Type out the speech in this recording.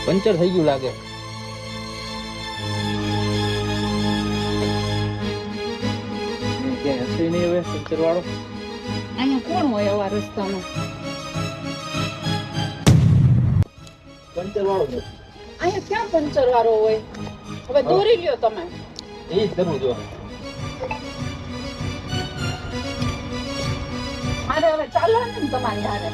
Puncture થઈ ગયું લાગે. ક્યાંય હશે નહીં હવે પંચર વાળો. અહીંયા કોણ હોય આવા રસ્તામાં? પંચર વાળો નથી. અહીંયા ક્યાં પંચર વાળો હોય? હવે દોરી લ્યો તમે. એ જ કરવું જો. મારે હવે ચાલવાનું ને તમારી હારે.